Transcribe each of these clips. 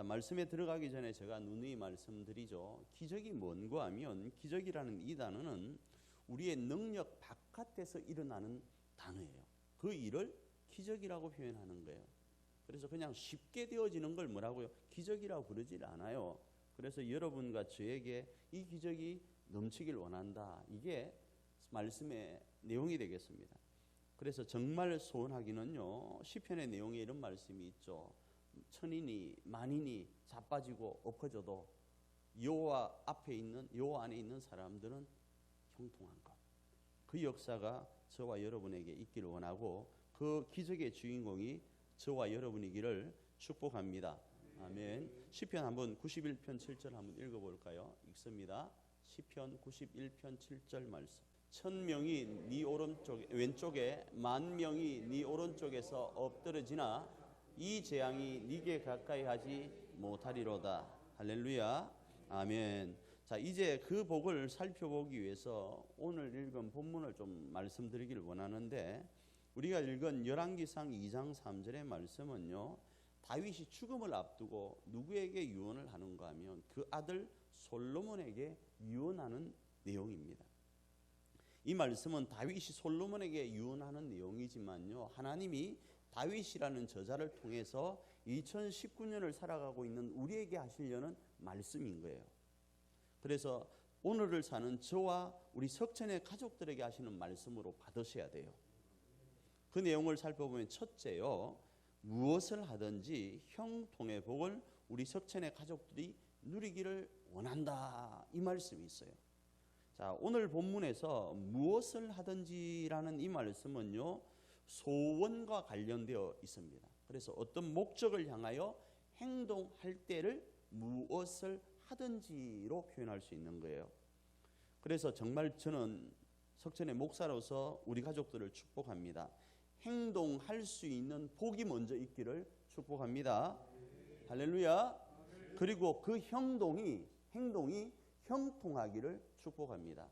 말씀에 들어가기 전에 제가 누누이 말씀드리죠. 기적이 뭔가 하면 기적이라는 이 단어는 우리의 능력 바깥에서 일어나는 단어예요. 그 일을 기적이라고 표현하는 거예요. 그래서 그냥 쉽게 되어지는 걸 뭐라고요? 기적이라고 부르질 않아요. 그래서 여러분과 저에게 이 기적이 넘치길 원한다. 이게 말씀의 내용이 되겠습니다. 그래서 정말 소원하기는요, 시편의 내용에 이런 말씀이 있죠. 천인이 만인이 자빠지고 엎어져도 여호와 앞에 있는, 여호와 안에 있는 사람들은 형통한 것. 그 역사가 저와 여러분에게 있기를 원하고 그 기적의 주인공이 저와 여러분이기를 축복합니다. 아멘. 시편 한번 91편 7절 한번 읽어볼까요? 읽습니다. 시편 91편 7절 말씀. 1000명이 네 오른쪽에 왼쪽에 10,000명이 네 오른쪽에서 엎드러지나 이 재앙이 네게 가까이 하지 못하리로다. 할렐루야. 아멘. 자, 이제 그 복을 살펴보기 위해서 오늘 읽은 본문을 좀 말씀드리기를 원하는데, 우리가 읽은 열왕기상 2장 3절의 말씀은요, 다윗이 죽음을 앞두고 누구에게 유언을 하는가 하면 그 아들 솔로몬에게 유언하는 내용입니다. 이 말씀은 다윗이 솔로몬에게 유언하는 내용이지만요, 하나님이 다윗이라는 저자를 통해서 2019년을 살아가고 있는 우리에게 하시려는 말씀인 거예요. 그래서 오늘을 사는 저와 우리 석천의 가족들에게 하시는 말씀으로 받으셔야 돼요. 그 내용을 살펴보면 첫째요, 무엇을 하든지 형통의 복을 우리 석천의 가족들이 누리기를 원한다, 이 말씀이 있어요. 자, 오늘 본문에서 무엇을 하든지라는 이 말씀은요, 소원과 관련되어 있습니다. 그래서 어떤 목적을 향하여 행동할 때를 무엇을 하든지로 표현할 수 있는 거예요. 그래서 정말 저는 석천의 목사로서 우리 가족들을 축복합니다. 행동할 수 있는 복이 먼저 있기를 축복합니다. 할렐루야. 그리고 그 행동이 형통하기를 축복합니다.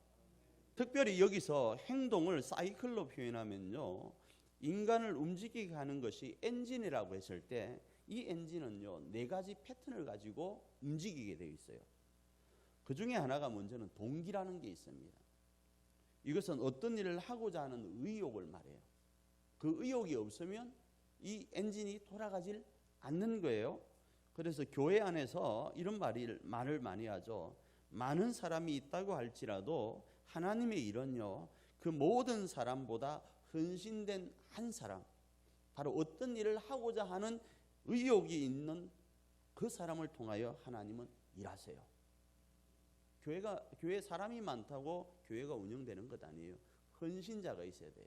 특별히 여기서 행동을 사이클로 표현하면요, 인간을 움직이게 하는 것이 엔진이라고 했을 때 이 엔진은요, 4가지 패턴을 가지고 움직이게 되어 있어요. 그 중에 하나가 먼저는 동기라는 게 있습니다. 이것은 어떤 일을 하고자 하는 의욕을 말해요. 그 의욕이 없으면 이 엔진이 돌아가질 않는 거예요. 그래서 교회 안에서 이런 말을 많이 하죠. 많은 사람이 있다고 할지라도 하나님의 일은요, 그 모든 사람보다 헌신된 한 사람, 바로 어떤 일을 하고자 하는 의욕이 있는 그 사람을 통하여 하나님은 일하세요. 교회 사람이 많다고 교회가 운영되는 것 아니에요. 헌신자가 있어야 돼요.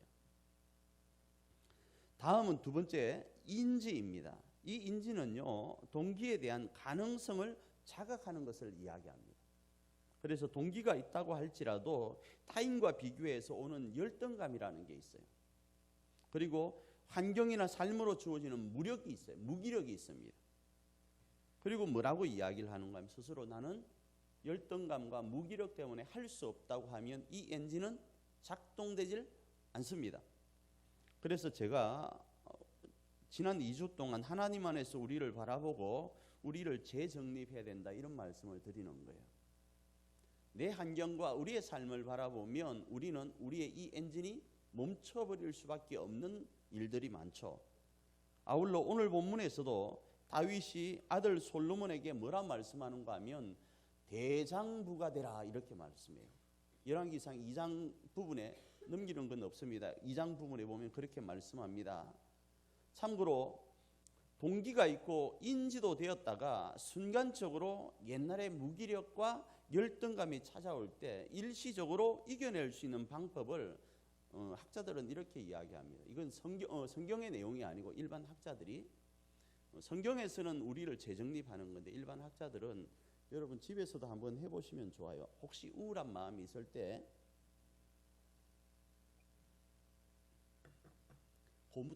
다음은 두 번째, 인지입니다. 이 인지는요, 동기에 대한 가능성을 자각하는 것을 이야기합니다. 그래서 동기가 있다고 할지라도 타인과 비교해서 오는 열등감이라는 게 있어요. 그리고 환경이나 삶으로 주어지는 무력이 있어요. 무기력이 있습니다. 그리고 뭐라고 이야기를 하는가 하면 스스로 나는 열등감과 무기력 때문에 할 수 없다고 하면 이 엔진은 작동되질 않습니다. 그래서 제가 지난 2주 동안 하나님 안에서 우리를 바라보고 우리를 재정립해야 된다, 이런 말씀을 드리는 거예요. 내 환경과 우리의 삶을 바라보면 우리는 우리의 이 엔진이 멈춰버릴 수밖에 없는 일들이 많죠. 아울러 오늘 본문에서도 다윗이 아들 솔로몬에게 뭐라 말씀하는가 하면 대장부가 되라, 이렇게 말씀해요. 열왕기상 2장 부분에 넘기는 건 없습니다. 2장 부분에 보면 그렇게 말씀합니다. 참고로 동기가 있고 인지도 되었다가 순간적으로 옛날의 무기력과 열등감이 찾아올 때 일시적으로 이겨낼 수 있는 방법을 학자들은 이렇게 이야기합니다. 이건 성경의 내용이 아니고 일반 학자들이, 성경에서는 우리를 재정립하는 건데 일반 학자들은, 여러분 집에서도 한번 해보시면 좋아요. 혹시 우울한 마음이 있을 때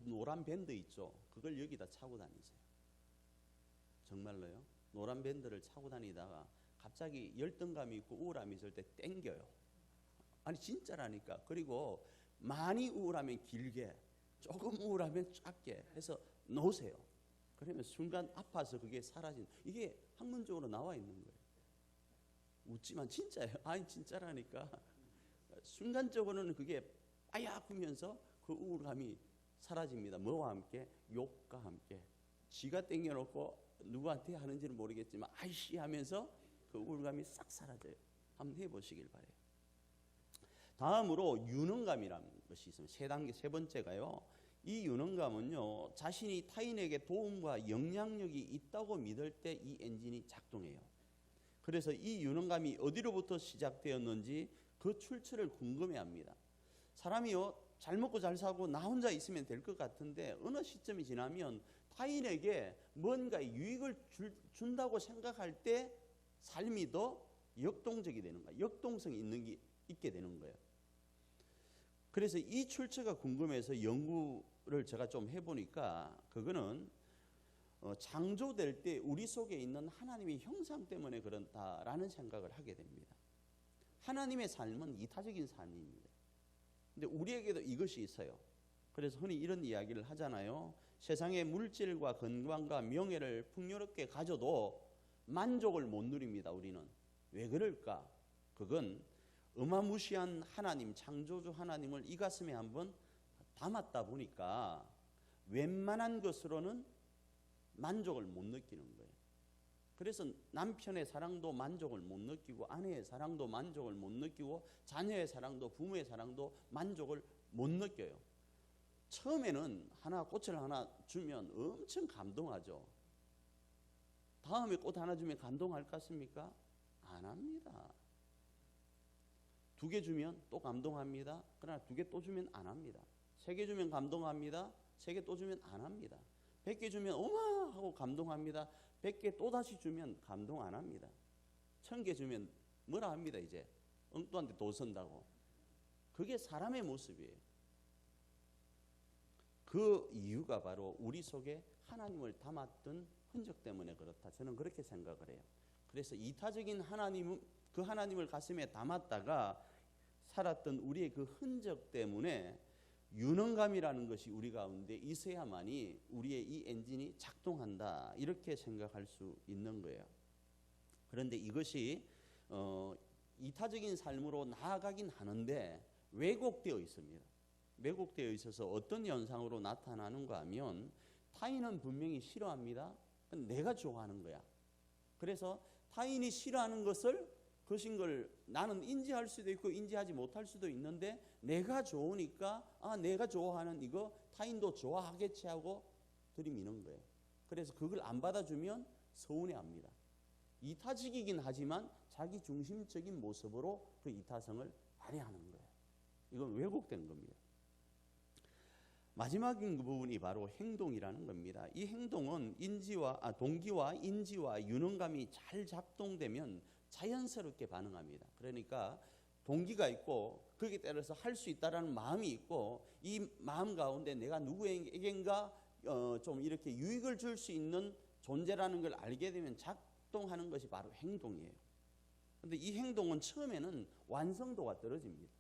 노란 밴드 있죠. 그걸 여기다 차고 다니세요. 정말로요. 노란 밴드를 차고 다니다가 갑자기 열등감이 있고 우울함이 있을 때 땡겨요. 아니 진짜라니까. 그리고 많이 우울하면 길게, 조금 우울하면 짧게 해서 놓으세요. 그러면 순간 아파서 그게 사라진, 이게 학문적으로 나와 있는 거예요. 웃지만 진짜예요. 아니 진짜라니까. 순간적으로는 그게 빠약 하면서 그 우울감이 사라집니다. 뭐와 함께? 욕과 함께. 지가 땡겨놓고 누구한테 하는지는 모르겠지만 아이씨 하면서 그 우울감이 싹 사라져요. 한번 해보시길 바래요. 다음으로 유능감이라는 것이 있습니다. 세 단계, 세 번째가요. 이 유능감은요, 자신이 타인에게 도움과 영향력이 있다고 믿을 때 이 엔진이 작동해요. 그래서 이 유능감이 어디로부터 시작되었는지 그 출처를 궁금해합니다. 사람이요, 잘 먹고 잘 사고 나 혼자 있으면 될 것 같은데 어느 시점이 지나면 타인에게 뭔가 유익을 준다고 생각할 때 삶이 더 역동적이 되는 거예요. 역동성이 있게 되는 거예요. 그래서 이 출처가 궁금해서 연구를 제가 좀 해보니까 그거는 창조될 때 우리 속에 있는 하나님의 형상 때문에 그렇다라는 생각을 하게 됩니다. 하나님의 삶은 이타적인 삶입니다. 근데 우리에게도 이것이 있어요. 그래서 흔히 이런 이야기를 하잖아요. 세상의 물질과 건강과 명예를 풍요롭게 가져도 만족을 못 누립니다. 우리는. 왜 그럴까? 그건 어마무시한 하나님, 창조주 하나님을 이 가슴에 한번 담았다 보니까 웬만한 것으로는 만족을 못 느끼는 거예요. 그래서 남편의 사랑도 만족을 못 느끼고 아내의 사랑도 만족을 못 느끼고 자녀의 사랑도 부모의 사랑도 만족을 못 느껴요. 처음에는 꽃을 하나 주면 엄청 감동하죠. 다음에 꽃 하나 주면 감동할 것 같습니까? 안 합니다. 2개 주면 또 감동합니다. 그러나 2개 또 주면 안 합니다. 3개 주면 감동합니다. 3개 또 주면 안 합니다. 100개 주면 어마 하고 감동합니다. 100개 또 다시 주면 감동 안 합니다. 1000개 주면 뭐라 합니다. 이제 엉뚱한데 돈 쓴다고. 그게 사람의 모습이에요. 그 이유가 바로 우리 속에 하나님을 담았던 흔적 때문에 그렇다. 저는 그렇게 생각을 해요. 그래서 이타적인 그 하나님을 가슴에 담았다가 살았던 우리의 그 흔적 때문에 유능감이라는 것이 우리 가운데 있어야만이 우리의 이 엔진이 작동한다, 이렇게 생각할 수 있는 거예요. 그런데 이것이 이타적인 삶으로 나아가긴 하는데 왜곡되어 있습니다. 왜곡되어 있어서 어떤 현상으로 나타나는가 하면 타인은 분명히 싫어합니다. 내가 좋아하는 거야. 그래서 타인이 싫어하는 것인 걸 나는 인지할 수도 있고 인지하지 못할 수도 있는데 내가 좋으니까 내가 좋아하는 이거 타인도 좋아하겠지 하고 들이미는 거예요. 그래서 그걸 안 받아주면 서운해합니다. 이타적이긴 하지만 자기 중심적인 모습으로 그 이타성을 발휘하는 거예요. 이건 왜곡된 겁니다. 마지막 부분이 바로 행동이라는 겁니다. 이 행동은 동기와 인지와 유능감이 잘 작동되면 자연스럽게 반응합니다. 그러니까 동기가 있고 거기에 따라서 할 수 있다라는 마음이 있고 이 마음 가운데 내가 누구에겐가 좀 이렇게 유익을 줄 수 있는 존재라는 걸 알게 되면 작동하는 것이 바로 행동이에요. 그런데 이 행동은 처음에는 완성도가 떨어집니다.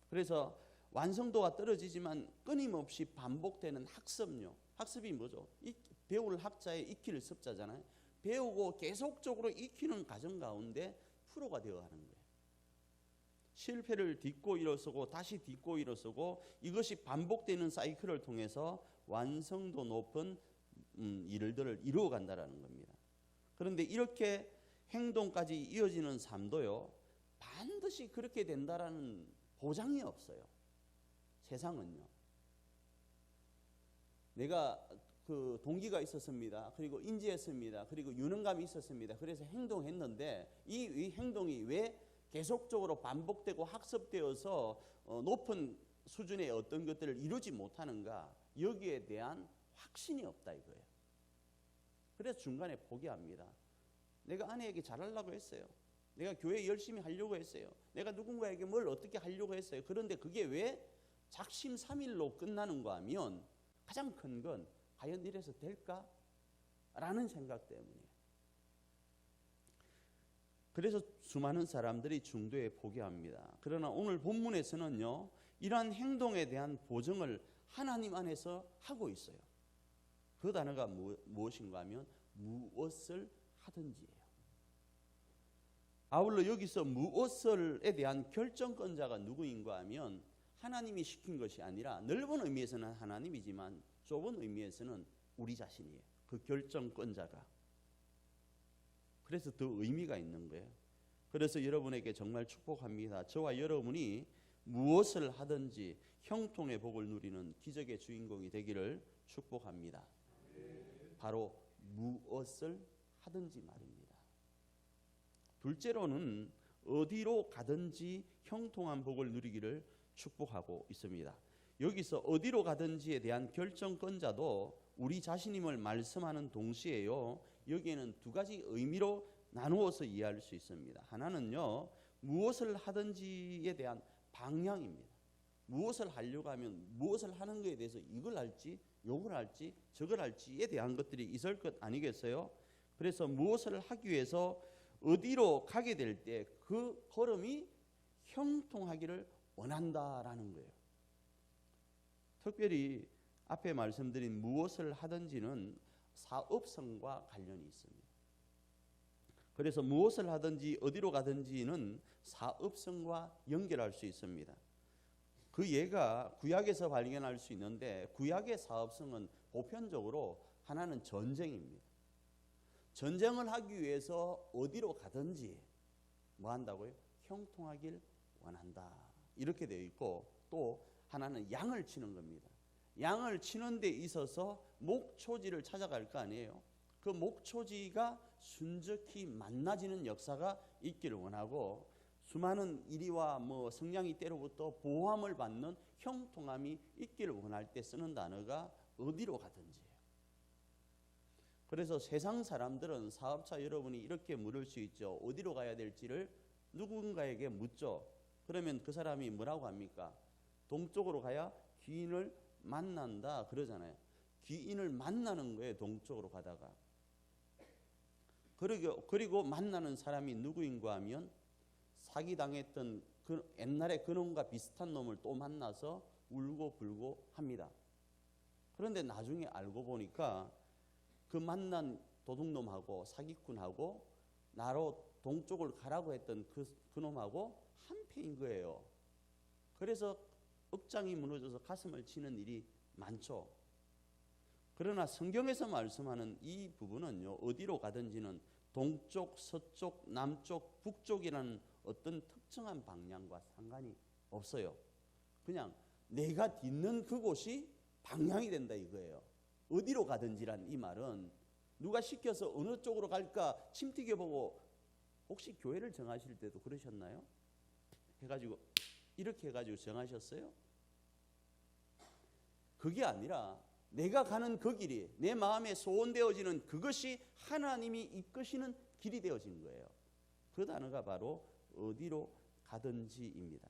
그래서 완성도가 떨어지지만 끊임없이 반복되는 학습요. 학습이 뭐죠? 배울 학자의 익히를 습자잖아요. 배우고 계속적으로 익히는 과정 가운데 프로가 되어가는 거예요. 실패를 딛고 일어서고 다시 딛고 일어서고 이것이 반복되는 사이클을 통해서 완성도 높은 일들을 이루어간다는 겁니다. 그런데 이렇게 행동까지 이어지는 삶도요, 반드시 그렇게 된다라는 보장이 없어요. 세상은요. 내가 그 동기가 있었습니다. 그리고 인지했습니다. 그리고 유능감이 있었습니다. 그래서 행동했는데 이 행동이 왜 계속적으로 반복되고 학습되어서 높은 수준의 어떤 것들을 이루지 못하는가? 여기에 대한 확신이 없다 이거예요. 그래서 중간에 포기합니다. 내가 아내에게 잘하려고 했어요. 내가 교회 열심히 하려고 했어요. 내가 누군가에게 뭘 어떻게 하려고 했어요. 그런데 그게 왜 작심삼일로 끝나는가 하면 가장 큰 건 과연 이래서 될까? 라는 생각 때문이에요. 그래서 수많은 사람들이 중도에 포기합니다. 그러나 오늘 본문에서는요, 이러한 행동에 대한 보증을 하나님 안에서 하고 있어요. 그 단어가 무엇인가 하면 무엇을 하든지예요. 아울러 여기서 무엇을에 대한 결정권자가 누구인가 하면 하나님이 시킨 것이 아니라 넓은 의미에서는 하나님이지만 좁은 의미에서는 우리 자신이에요. 그 결정권자가. 그래서 더 의미가 있는 거예요. 그래서 여러분에게 정말 축복합니다. 저와 여러분이 무엇을 하든지 형통의 복을 누리는 기적의 주인공이 되기를 축복합니다. 바로 무엇을 하든지 말입니다. 둘째로는 어디로 가든지 형통한 복을 누리기를 축복하고 있습니다. 여기서 어디로 가든지에 대한 결정권자도 우리 자신임을 말씀하는 동시에요, 여기에는 두 가지 의미로 나누어서 이해할 수 있습니다. 하나는요, 무엇을 하든지에 대한 방향입니다. 무엇을 하려고 하면 무엇을 하는 것에 대해서 이걸 할지 요걸 할지 저걸 할지에 대한 것들이 있을 것 아니겠어요? 그래서 무엇을 하기 위해서 어디로 가게 될 때 그 걸음이 형통하기를 원한다라는 거예요. 특별히 앞에 말씀드린 무엇을 하든지는 사업성과 관련이 있습니다. 그래서 무엇을 하든지 어디로 가든지는 사업성과 연결할 수 있습니다. 그 예가 구약에서 발견할 수 있는데, 구약의 사업성은 보편적으로 하나는 전쟁입니다. 전쟁을 하기 위해서 어디로 가든지 뭐 한다고요? 형통하길 원한다. 이렇게 되어 있고, 또 하나는 양을 치는 겁니다. 양을 치는 데 있어서 목초지를 찾아갈 거 아니에요. 그 목초지가 순적히 만나지는 역사가 있기를 원하고, 수많은 이리와 성냥이 때로부터 보호함을 받는 형통함이 있기를 원할 때 쓰는 단어가 어디로 가든지예요. 그래서 세상 사람들은, 사업자 여러분이 이렇게 물을 수 있죠. 어디로 가야 될지를 누군가에게 묻죠. 그러면 그 사람이 뭐라고 합니까? 동쪽으로 가야 귀인을 만난다 그러잖아요. 귀인을 만나는 거예요, 동쪽으로 가다가. 그리고 만나는 사람이 누구인가 하면 사기당했던 그 옛날에 그놈과 비슷한 놈을 또 만나서 울고 불고 합니다. 그런데 나중에 알고 보니까 그 만난 도둑놈하고 사기꾼하고 나로 동쪽을 가라고 했던 그놈하고 한패인 거예요. 그래서 억장이 무너져서 가슴을 치는 일이 많죠. 그러나 성경에서 말씀하는 이 부분은요, 어디로 가든지는 동쪽, 서쪽, 남쪽, 북쪽이라는 어떤 특정한 방향과 상관이 없어요. 그냥 내가 딛는 그곳이 방향이 된다 이거예요. 어디로 가든지란 이 말은 누가 시켜서 어느 쪽으로 갈까 침튀겨보고, 혹시 교회를 정하실 때도 그러셨나요? 해가지고 이렇게 해가지고 정하셨어요? 그게 아니라 내가 가는 그 길이 내 마음에 소원되어지는 그것이 하나님이 이끄시는 길이 되어진 거예요. 그 단어가 바로 어디로 가든지입니다.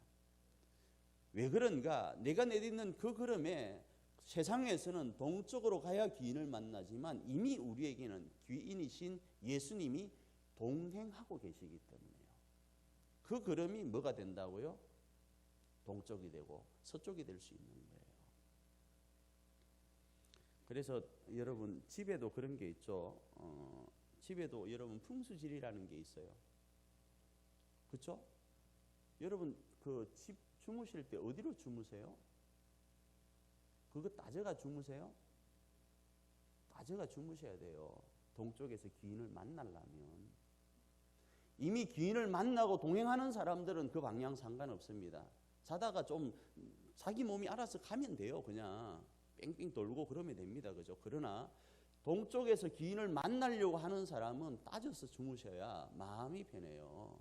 왜 그런가? 내가 내딛는 그 걸음에 세상에서는 동쪽으로 가야 귀인을 만나지만 이미 우리에게는 귀인이신 예수님이 동행하고 계시기 때문에요. 그 걸음이 뭐가 된다고요? 동쪽이 되고 서쪽이 될 수 있는 거예요. 그래서 여러분 집에도 그런 게 있죠. 집에도 여러분 풍수지리라는 게 있어요. 그렇죠? 여러분 그 집 주무실 때 어디로 주무세요? 그거 따져가 주무세요? 따져가 주무셔야 돼요. 동쪽에서 귀인을 만나려면. 이미 귀인을 만나고 동행하는 사람들은 그 방향 상관없습니다. 자다가 좀 자기 몸이 알아서 가면 돼요. 그냥 뺑뺑 돌고 그러면 됩니다. 그죠? 그러나 동쪽에서 귀인을 만나려고 하는 사람은 따져서 주무셔야 마음이 편해요.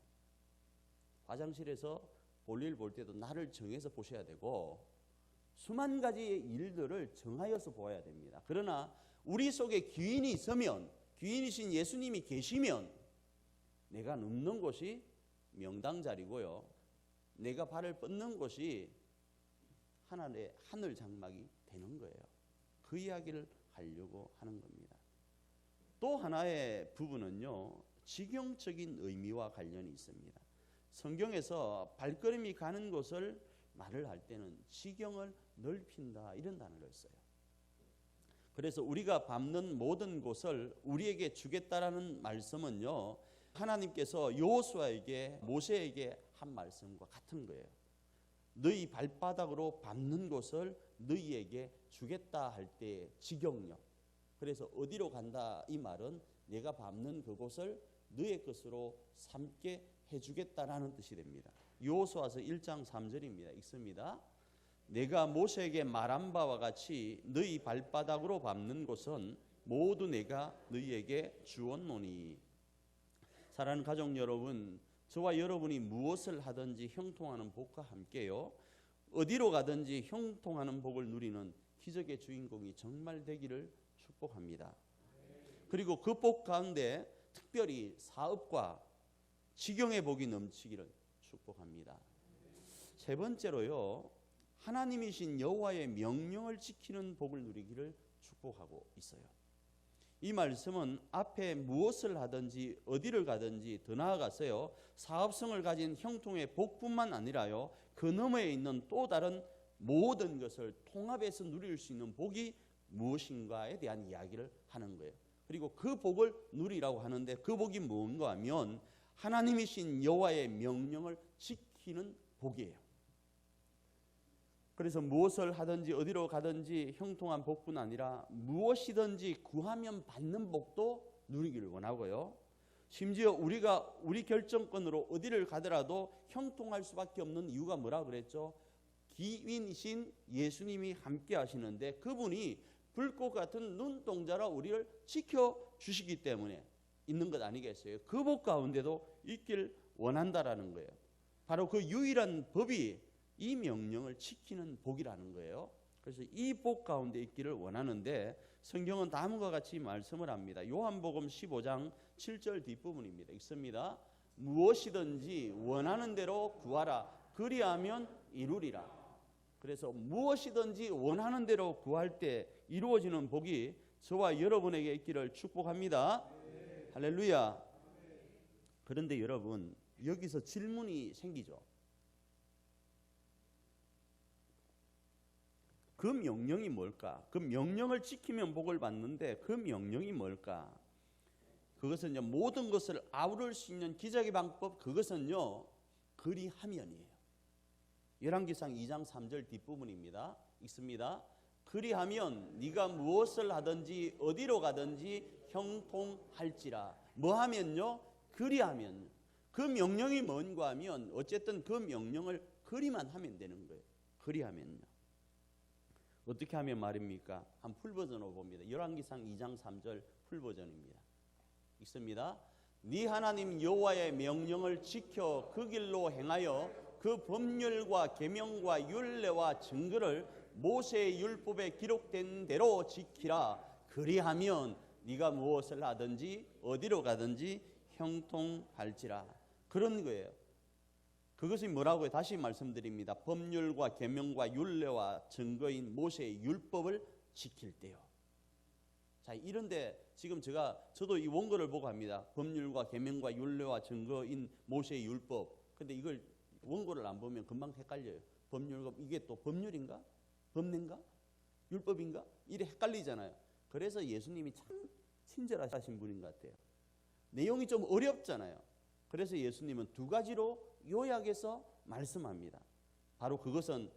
화장실에서 볼일 볼 때도 나를 정해서 보셔야 되고, 수만 가지의 일들을 정하여서 보아야 됩니다. 그러나 우리 속에 귀인이 있으면, 귀인이신 예수님이 계시면 내가 눕는 곳이 명당 자리고요, 내가 발을 뻗는 곳이 하늘의 하늘 장막이 되는 거예요. 그 이야기를 하려고 하는 겁니다. 또 하나의 부분은요, 직용적인 의미와 관련이 있습니다. 성경에서 발걸음이 가는 곳을 말을 할 때는 지경을 넓힌다 이런 단어를 써요. 그래서 우리가 밟는 모든 곳을 우리에게 주겠다라는 말씀은요, 하나님께서 여호수아에게 모세에게 한 말씀과 같은 거예요. 너희 발바닥으로 밟는 곳을 너희에게 주겠다 할 때의 직역력. 그래서 어디로 간다 이 말은 내가 밟는 그곳을 너의 것으로 삼게 해주겠다라는 뜻이 됩니다. 여호수아서 1장 3절입니다. 읽습니다. 내가 모세에게 말한 바와 같이 너희 발바닥으로 밟는 곳은 모두 내가 너희에게 주었노니. 사랑하는 가족 여러분, 저와 여러분이 무엇을 하든지 형통하는 복과 함께요, 어디로 가든지 형통하는 복을 누리는 기적의 주인공이 정말 되기를 축복합니다. 그리고 그 복 가운데 특별히 사업과 직영의 복이 넘치기를 축복합니다. 세 번째로요, 하나님이신 여호와의 명령을 지키는 복을 누리기를 축복하고 있어요. 이 말씀은 앞에 무엇을 하든지 어디를 가든지 더 나아가서요, 사업성을 가진 형통의 복뿐만 아니라요, 그 너머에 있는 또 다른 모든 것을 통합해서 누릴 수 있는 복이 무엇인가에 대한 이야기를 하는 거예요. 그리고 그 복을 누리라고 하는데 그 복이 뭔가 하면 하나님이신 여호와의 명령을 지키는 복이에요. 그래서 무엇을 하든지 어디로 가든지 형통한 복뿐 아니라 무엇이든지 구하면 받는 복도 누리기를 원하고요, 심지어 우리 결정권으로 어디를 가더라도 형통할 수밖에 없는 이유가 뭐라 그랬죠? 기인이신 예수님이 함께 하시는데 그분이 불꽃 같은 눈동자로 우리를 지켜주시기 때문에 있는 것 아니겠어요? 그 복 가운데도 있길 원한다라는 거예요. 바로 그 유일한 법이 이 명령을 지키는 복이라는 거예요. 그래서 이 복 가운데 있기를 원하는데 성경은 다음과 같이 말씀을 합니다. 요한복음 15장 7절 뒷부분입니다. 읽습니다. 무엇이든지 원하는 대로 구하라. 그리하면 이루리라. 그래서 무엇이든지 원하는 대로 구할 때 이루어지는 복이 저와 여러분에게 있기를 축복합니다. 네. 할렐루야. 네. 그런데 여러분, 여기서 질문이 생기죠. 그 명령이 뭘까? 그 명령을 지키면 복을 받는데 그 명령이 뭘까? 그것은요, 모든 것을 아우를 수 있는 기적의 방법, 그것은요, 그리하면이에요. 열왕기상 2장 3절 뒷부분입니다. 읽습니다. 그리하면 네가 무엇을 하든지 어디로 가든지 형통할지라. 뭐 하면요? 그리하면. 그 명령이 뭔가 하면 어쨌든 그 명령을 그리만 하면 되는 거예요. 그리하면요. 어떻게 하면 말입니까? 한 풀버전으로 봅니다. 열왕기상 2장 3절 풀버전입니다. 읽습니다. 네 하나님 여호와의 명령을 지켜 그 길로 행하여 그 법률과 계명과 율례와 증거를 모세의 율법에 기록된 대로 지키라. 그리하면 네가 무엇을 하든지 어디로 가든지 형통할지라. 그런 거예요. 그것이 뭐라고요? 다시 말씀드립니다. 법률과 계명과 율례와 증거인 모세의 율법을 지킬 때요. 자, 이런데 지금 저도 이 원고를 보고 합니다. 법률과 계명과 율례와 증거인 모세의 율법. 근데 이걸 원고를 안 보면 금방 헷갈려요. 법률과 이게 또 법률인가? 법례인가? 율법인가? 이래 헷갈리잖아요. 그래서 예수님이 참 친절하신 분인 것 같아요. 내용이 좀 어렵잖아요. 그래서 예수님은 두 가지로 요약해서 말씀합니다. 바로 그것은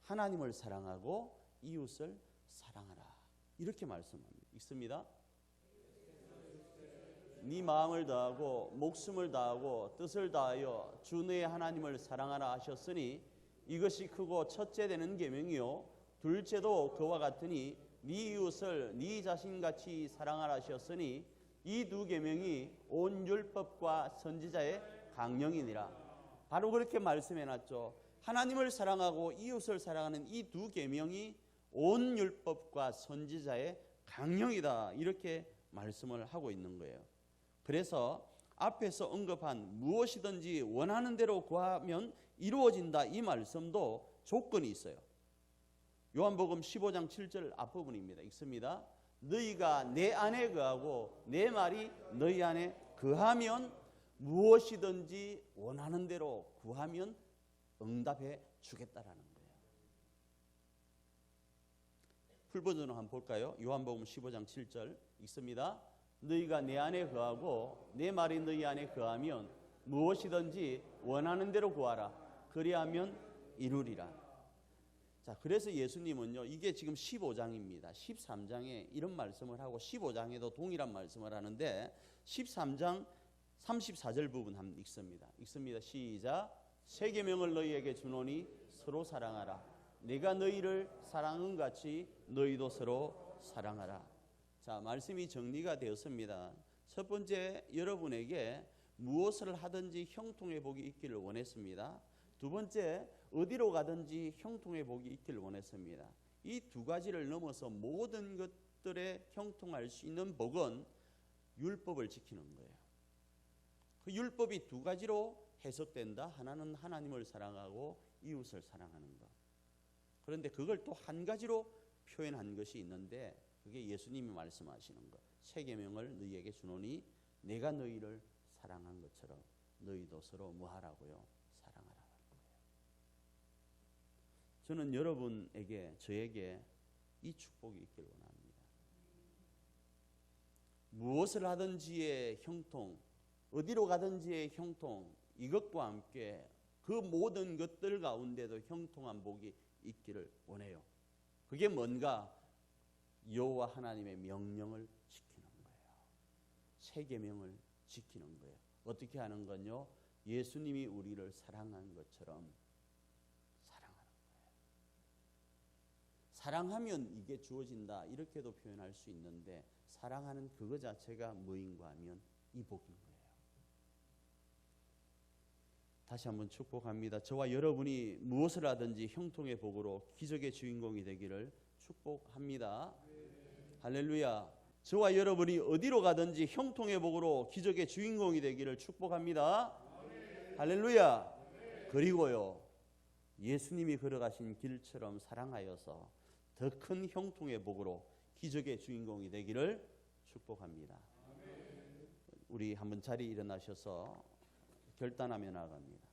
하나님을 사랑하고 이웃을 사랑하라. 이렇게 말씀합니다. 읽습니다. 네 마음을 다하고 목숨을 다하고 뜻을 다하여 주 너의 하나님을 사랑하라 하셨으니 이것이 크고 첫째 되는 계명이요 둘째도 그와 같으니 네 이웃을 네 자신같이 사랑하라 하셨으니 이 두 계명이 온 율법과 선지자의 강령이니라. 바로 그렇게 말씀해놨죠. 하나님을 사랑하고 이웃을 사랑하는 이 두 계명이 온 율법과 선지자의 강령이다. 이렇게 말씀을 하고 있는 거예요. 그래서 앞에서 언급한 무엇이든지 원하는 대로 구하면 이루어진다 이 말씀도 조건이 있어요. 요한복음 15장 7절 앞부분입니다. 읽습니다. 너희가 내 안에 거하고 내 말이 너희 안에 거하면 무엇이든지 원하는 대로 구하면 응답해 주겠다라는 거예요. 풀버전으로 한번 볼까요? 요한복음 15장 7절 읽습니다. 너희가 내 안에 거하고 내 말이 너희 안에 거하면 무엇이든지 원하는 대로 구하라. 그리하면 이루리라. 자, 그래서 예수님은요, 이게 지금 15장입니다. 13장에 이런 말씀을 하고 15장에도 동일한 말씀을 하는데 13장 34절 부분 한번 읽습니다. 시작. 새 계명을 너희에게 주노니 서로 사랑하라. 내가 너희를 사랑한 같이 너희도 서로 사랑하라. 자, 말씀이 정리가 되었습니다. 첫 번째, 여러분에게 무엇을 하든지 형통의 복이 있기를 원했습니다. 두 번째, 어디로 가든지 형통의 복이 있기를 원했습니다. 이 두 가지를 넘어서 모든 것들에 형통할 수 있는 복은 율법을 지키는 거예요. 그 율법이 두 가지로 해석된다. 하나는 하나님을 사랑하고 이웃을 사랑하는 것. 그런데 그걸 또 한 가지로 표현한 것이 있는데 그게 예수님이 말씀하시는 것. 새 계명을 너희에게 주노니 내가 너희를 사랑한 것처럼 너희도 서로 뭐하라고요? 사랑하라는 거예요. 저는 여러분에게, 저에게 이 축복이 있기를 원합니다. 무엇을 하든지의 형통, 어디로 가든지의 형통, 이것과 함께 그 모든 것들 가운데도 형통한 복이 있기를 원해요. 그게 뭔가? 여호와 하나님의 명령을 지키는 거예요. 새 계명을 지키는 거예요. 어떻게 하는 건요? 예수님이 우리를 사랑한 것처럼 사랑하는 거예요. 사랑하면 이게 주어진다, 이렇게도 표현할 수 있는데 사랑하는 그거 자체가 뭐인가 하면 이 복인 거예요. 다시 한번 축복합니다. 저와 여러분이 무엇을 하든지 형통의 복으로 기적의 주인공이 되기를 축복합니다. 할렐루야. 저와 여러분이 어디로 가든지 형통의 복으로 기적의 주인공이 되기를 축복합니다. 할렐루야. 그리고요, 예수님이 걸어가신 길처럼 사랑하여서 더 큰 형통의 복으로 기적의 주인공이 되기를 축복합니다. 우리 한번 자리에 일어나셔서 결단하며 나아갑니다.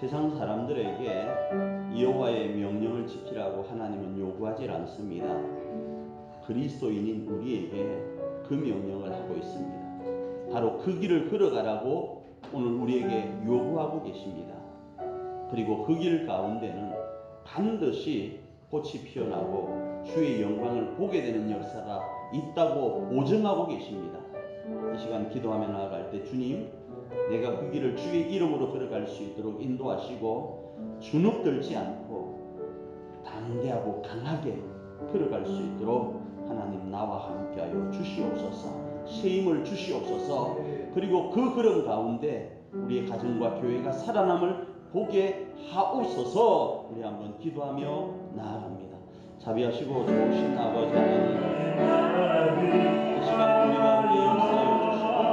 세상 사람들에게 여호와의 명령을 지키라고 하나님은 요구하지 않습니다. 그리스도인인 우리에게 그 명령을 하고 있습니다. 바로 그 길을 걸어가라고 오늘 우리에게 요구하고 계십니다. 그리고 그 길 가운데는 반드시 꽃이 피어나고 주의 영광을 보게 되는 역사가 있다고 보증하고 계십니다. 이 시간 기도하며 나아갈 때 주님, 내가 그 길을 주의 이름으로 걸어갈 수 있도록 인도하시고 주눅들지 않고 담대하고 강하게 걸어갈 수 있도록 하나님 나와 함께하여 주시옵소서. 새 힘을 주시옵소서. 그리고 그 걸음 가운데 우리의 가정과 교회가 살아남을 보게 하옵소서. 우리 한번 기도하며 나아갑니다. 자비하시고 좋으신 아버지 하나님, 이 시간 우리 가운데 역사하여 주시고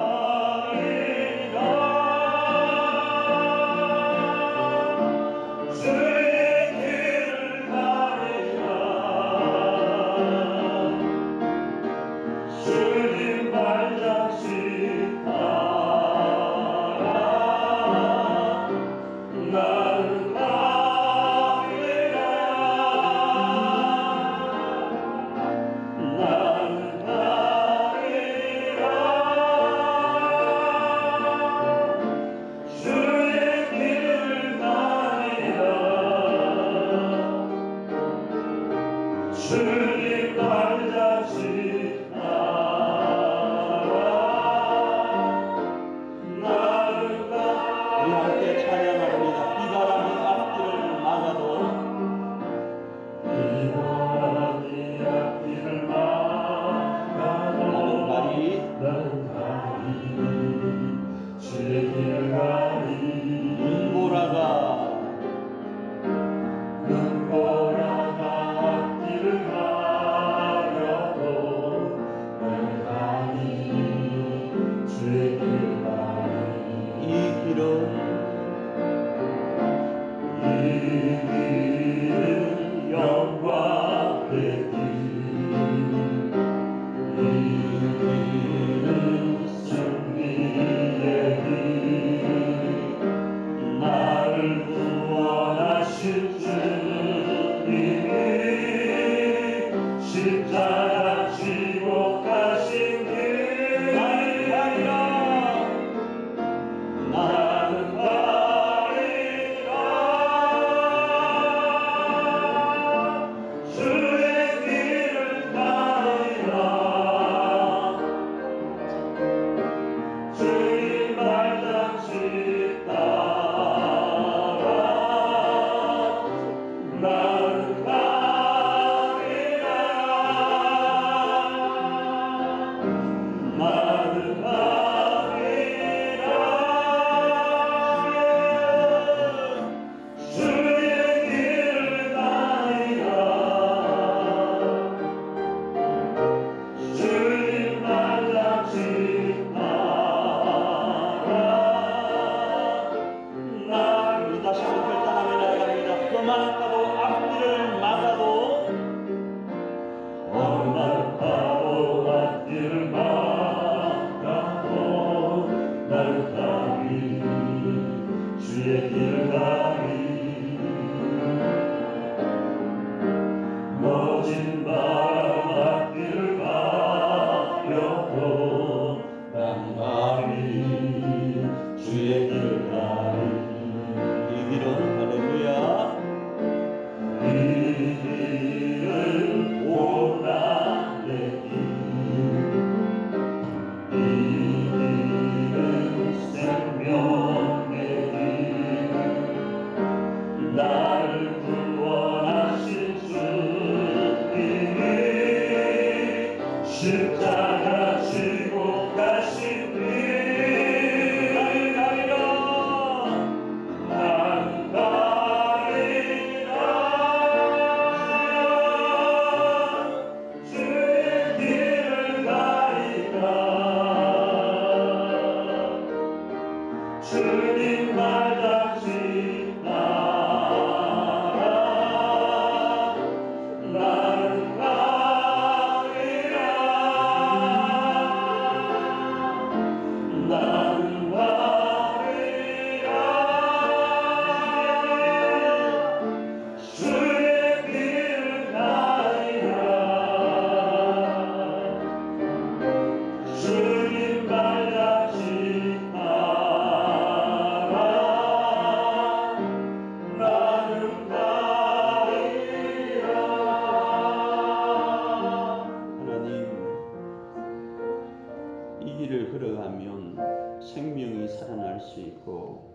생명이 살아날 수 있고,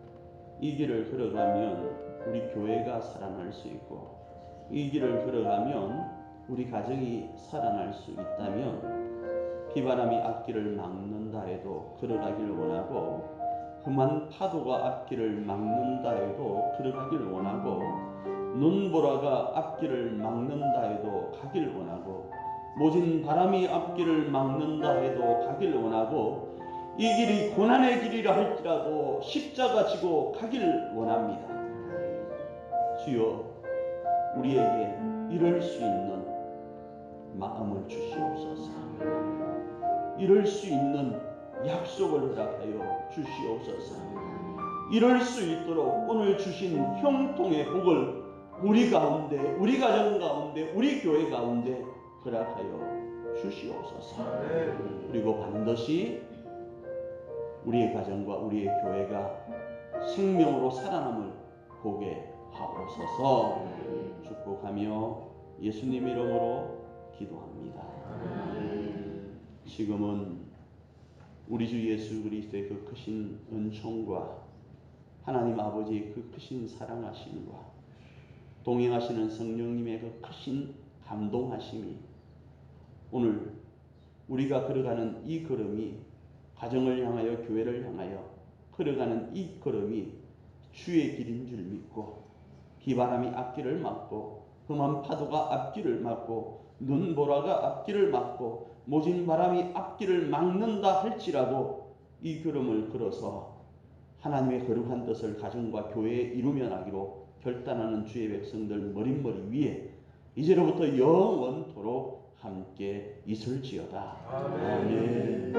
이 길을 걸어가면 우리 교회가 살아날 수 있고, 이 길을 걸어가면 우리 가정이 살아날 수 있다면, 비바람이 앞길을 막는다 해도 걸어가기를 원하고, 험한 파도가 앞길을 막는다 해도 걸어가기를 원하고, 눈보라가 앞길을 막는다 해도 가기를 원하고, 모진 바람이 앞길을 막는다 해도 가기를 원하고, 이 길이 고난의 길이라 할지라도 십자가 지고 가기를 원합니다. 주여, 우리에게 이럴 수 있는 마음을 주시옵소서. 이럴 수 있는 약속을 허락하여 주시옵소서. 이럴 수 있도록 오늘 주신 형통의 복을 우리 가운데, 우리 가정 가운데, 우리 교회 가운데 허락하여 주시옵소서. 그리고 반드시 우리의 가정과 우리의 교회가 생명으로 살아남을 보게 하옵소서. 축복하며 예수님 이름으로 기도합니다. 지금은 우리 주 예수 그리스도의 그 크신 은총과 하나님 아버지의 그 크신 사랑하심과 동행하시는 성령님의 그 크신 감동하심이 오늘 우리가 걸어가는 이 걸음이 가정을 향하여 교회를 향하여 걸어가는 이 걸음이 주의 길인 줄 믿고, 비바람이 앞길을 막고 험한 파도가 앞길을 막고 눈보라가 앞길을 막고 모진 바람이 앞길을 막는다 할지라도 이 걸음을 걸어서 하나님의 거룩한 뜻을 가정과 교회에 이루며 나기로 결단하는 주의 백성들 머릿머리 위에 이제로부터 영원토록 함께 있을지어다. 아멘.